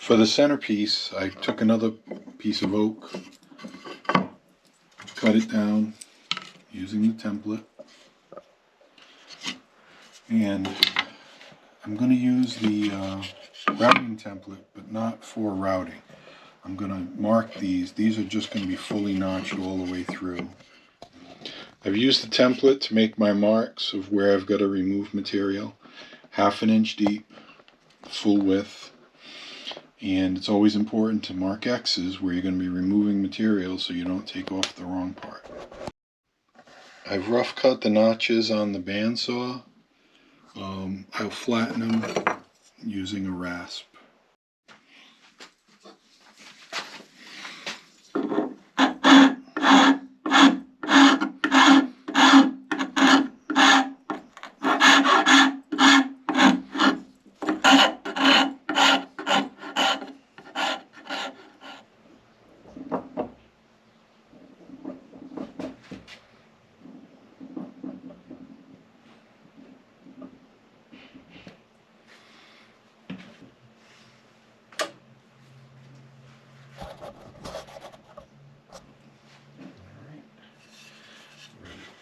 For the centerpiece, I took another piece of oak, cut it down using the template, and I'm going to use the routing template, but not for routing. I'm going to mark these. These are just going to be fully notched all the way through. I've used the template to make my marks of where I've got to remove material. 1/2 inch deep, full width. And it's always important to mark X's where you're going to be removing material so you don't take off the wrong part. I've rough cut the notches on the bandsaw. I'll flatten them using a rasp.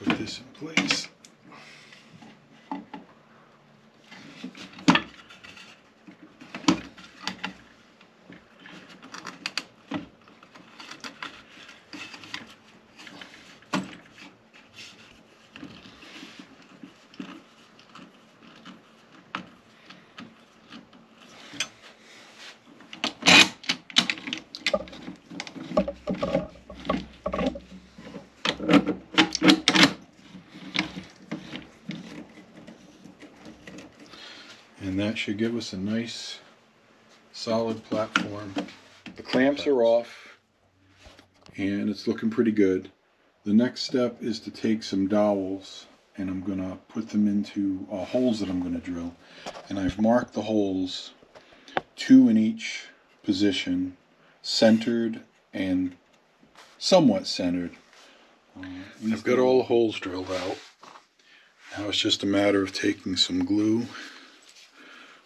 Put this in place. And that should give us a nice solid platform. The clamps are off and it's looking pretty good. The next step is to take some dowels and I'm going to put them into holes that I'm going to drill. And I've marked the holes, 2 in each position, centered and somewhat centered. I've got all the holes drilled out. Now it's just a matter of taking some glue,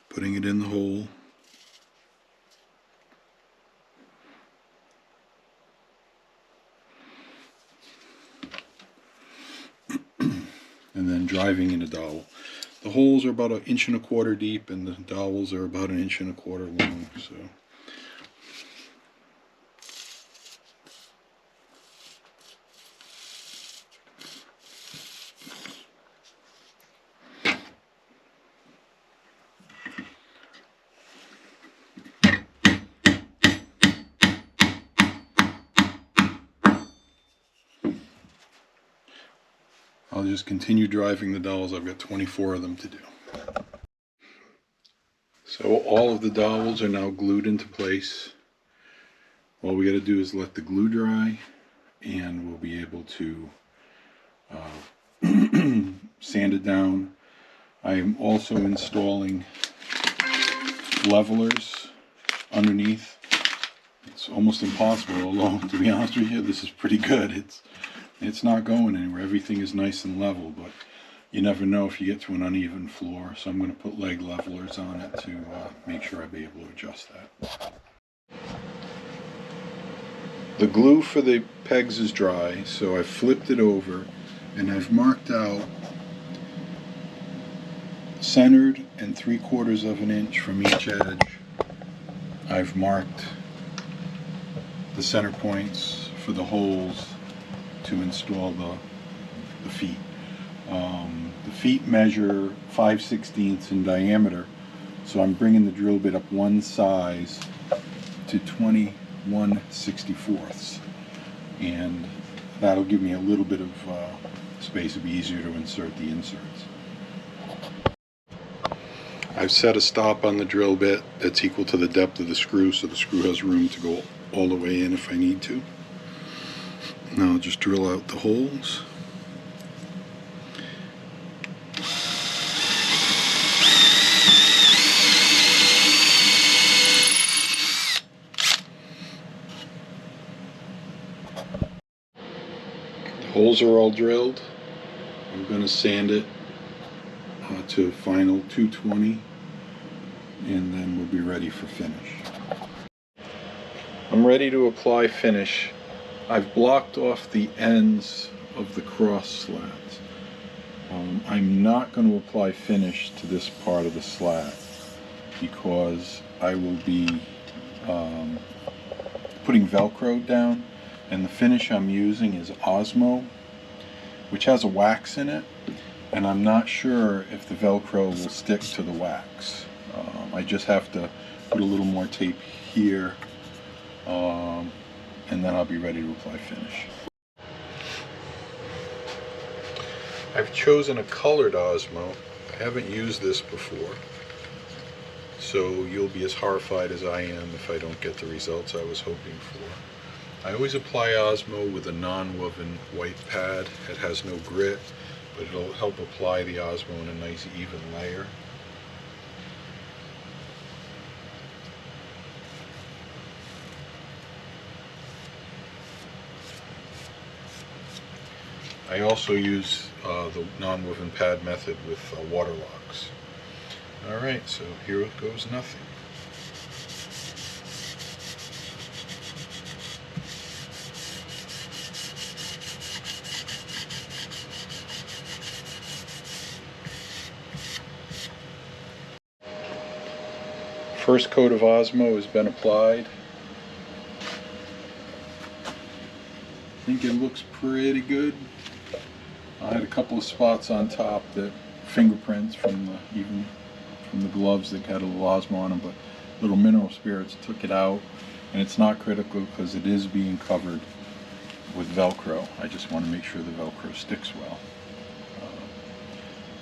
putting it in the hole, and then driving in a dowel. The holes are about 1.25 inches deep and the dowels are about 1.25 inches long. So I'll just continue driving the dowels. I've got 24 of them to do. So all of the dowels are now glued into place. All we got to do is let the glue dry and we'll be able to sand it down. I am also installing levelers underneath. It's almost impossible, although to be honest with you, this is pretty good. It's not going anywhere. Everything is nice and level, but you never know if you get to an uneven floor. So I'm going to put leg levelers on it to make sure I'll be able to adjust that. The glue for the pegs is dry, so I've flipped it over and I've marked out centered and 3/4 inch from each edge. I've marked the center points for the holes to install the feet. The feet measure 5/16 in diameter, so I'm bringing the drill bit up one size to 21/64, and that'll give me a little bit of space. It'll be easier to insert the inserts. I've set a stop on the drill bit that's equal to the depth of the screw, so the screw has room to go all the way in if I need to. Now I'll just drill out the holes. The holes are all drilled. I'm going to sand it to final 220 and then we'll be ready for finish. I'm ready to apply finish. I've blocked off the ends of the cross slats. I'm not going to apply finish to this part of the slat because I will be putting Velcro down, and the finish I'm using is Osmo, which has a wax in it, and I'm not sure if the Velcro will stick to the wax. I just have to put a little more tape here, and then I'll be ready to apply finish. I've chosen a colored Osmo. I haven't used this before, so you'll be as horrified as I am if I don't get the results I was hoping for. I always apply Osmo with a non-woven white pad. It has no grit, but it'll help apply the Osmo in a nice even layer. I also use the non-woven pad method with water locks. Alright, so here it goes nothing. First coat of Osmo has been applied. I think it looks pretty good. I had a couple of spots on top that fingerprints from the gloves that had a little Osmo on them, but little mineral spirits took it out, and it's not critical because it is being covered with Velcro. I just want to make sure the Velcro sticks well.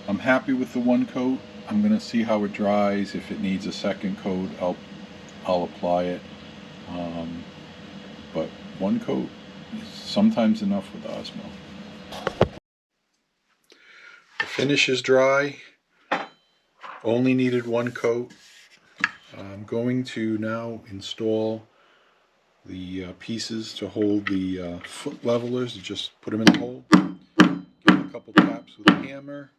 I'm happy with the one coat. I'm going to see how it dries. If it needs a second coat, I'll apply it. But one coat is sometimes enough with Osmo. The finish is dry. Only needed one coat. I'm going to now install the pieces to hold the foot levelers. Just put them in the hole, give them a couple taps with a hammer,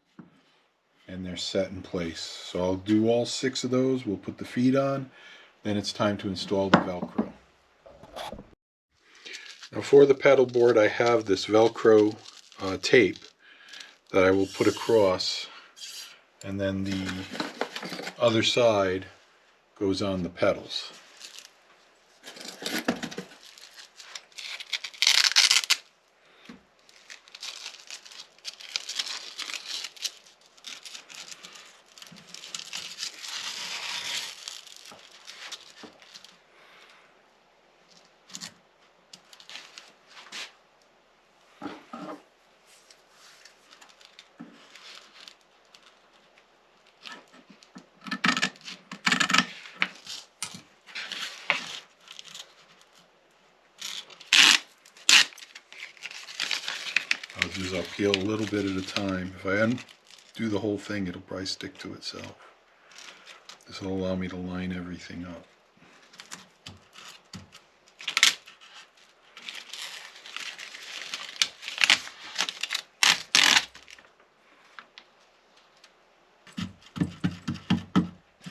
and they're set in place. So I'll do all 6 of those. We'll put the feet on. Then it's time to install the Velcro. Now for the pedal board, I have this Velcro tape that I will put across, and then the other side goes on the pedals. I'll peel a little bit at a time. If I undo the whole thing, it'll probably stick to itself. This will allow me to line everything up.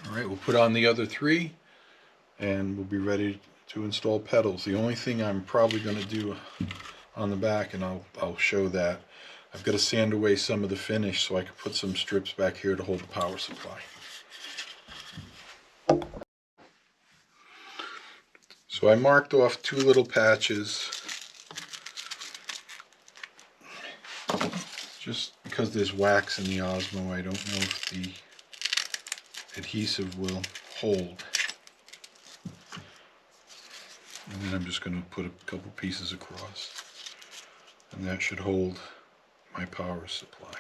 Alright, we'll put on the other 3 and we'll be ready to install pedals. The only thing I'm probably going to do on the back, and I'll show that, I've got to sand away some of the finish so I can put some strips back here to hold the power supply. So I marked off 2 little patches just because there's wax in the Osmo. I don't know if the adhesive will hold. And then I'm just going to put a couple pieces across, and that should hold my power supply.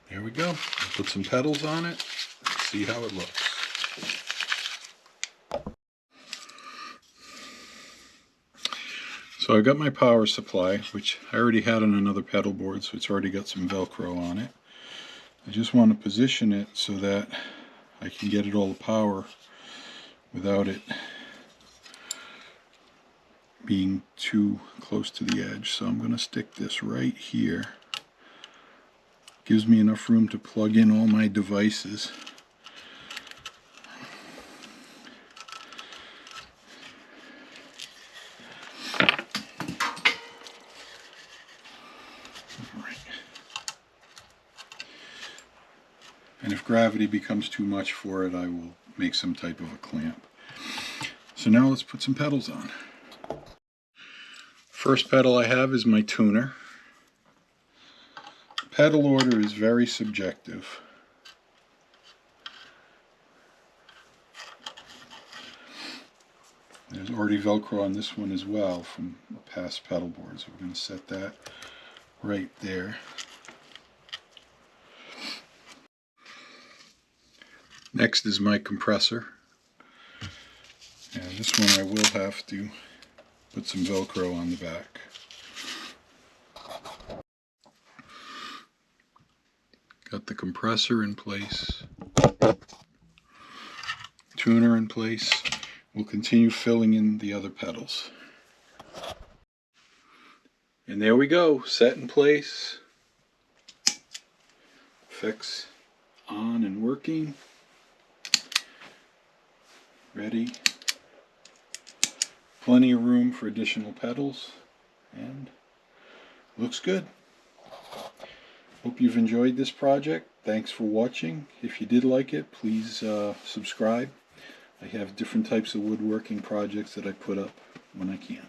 There we go. Put some pedals on it. See how it looks. So So I got my power supply, which I already had on another pedal board, so it's already got some Velcro on it. I just want to position it so that I can get it all the power without it being too close to the edge. So I'm going to stick this right here. Gives me enough room to plug in all my devices. And if gravity becomes too much for it, I will make some type of a clamp. So now let's put some pedals on. First pedal I have is my tuner. Pedal order is very subjective. There's already Velcro on this one as well from a past pedal board, so we're going to set that right there. Next is my compressor, and this one I will have to put some Velcro on the back. Got the compressor in place, tuner in place. We'll continue filling in the other pedals. And there we go, set in place. Effects on and working. Ready. Plenty of room for additional pedals, and looks good. Hope you've enjoyed this project. Thanks for watching. If you did like it, please subscribe. I have different types of woodworking projects that I put up when I can.